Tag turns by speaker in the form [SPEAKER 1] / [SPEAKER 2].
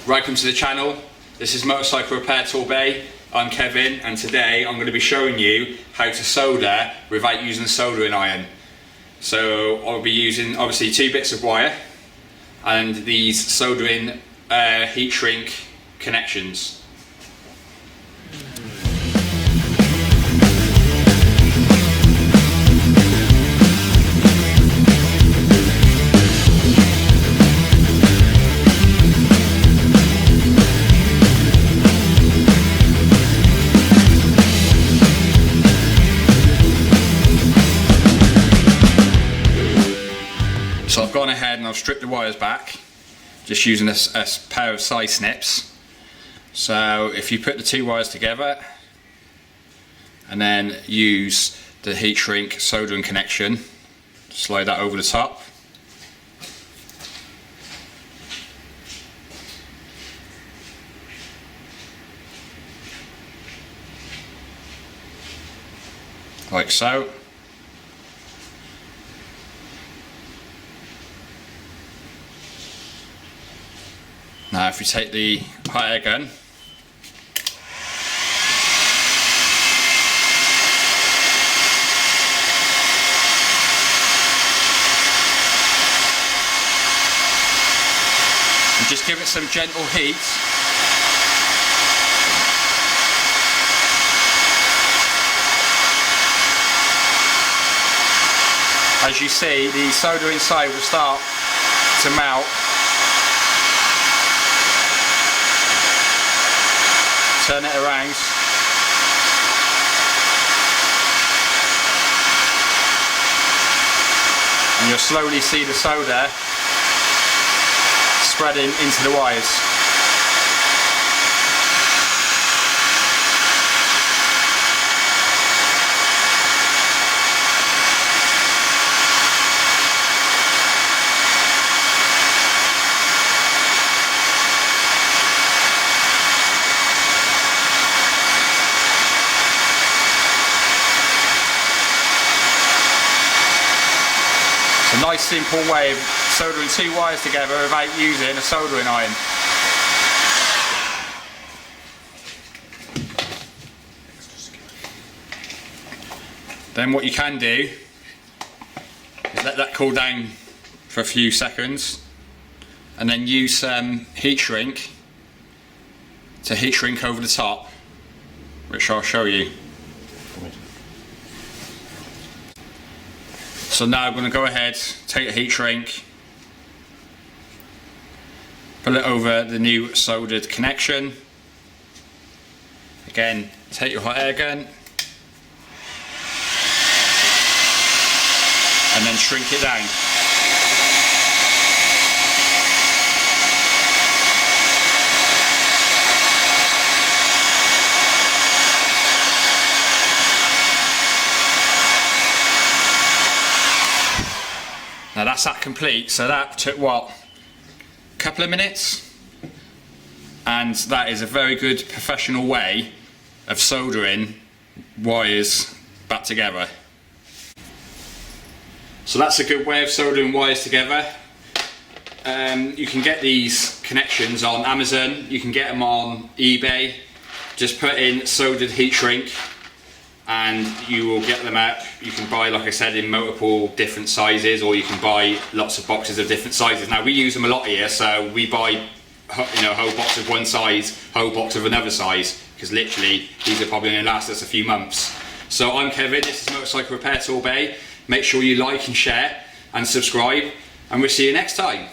[SPEAKER 1] Welcome to the channel. This is Motorcycle Repair Tool Bay. I'm Kevin, and today I'm going to be showing you how to solder without using a soldering iron. So I'll be using obviously 2 bits of wire and these soldering heat shrink connections. So I've gone ahead and I've stripped the wires back, just using a pair of side snips. So if you put the 2 wires together and then use the heat shrink soldering connection, slide that over the top. Like so. Now if you take the hot air gun, and just give it some gentle heat, as you see the solder inside will start to melt. Turn it around. And you'll slowly see the solder spreading into the wires. It's a nice simple way of soldering 2 wires together without using a soldering iron. Then what you can do is let that cool down for a few seconds and then use some heat shrink to heat shrink over the top, which I'll show you. So now I'm going to go ahead, take a heat shrink, put it over the new soldered connection. Again, take your hot air gun and then shrink it down. Now that's that complete, so that took what, a couple of minutes? And that is a very good professional way of soldering wires back together. So that's a good way of soldering wires together. You can get these connections on Amazon, you can get them on eBay. Just put in soldered heat shrink and you will get them out. You can buy, like I said, in multiple different sizes, or you can buy lots of boxes of different sizes. Now we use them a lot here, so we buy a whole box of one size, whole box of another size, because literally these are probably going to last us a few months. So I'm Kevin, this is Motorcycle Repair Tool Bay. Make sure you like and share and subscribe, and we'll see you next time.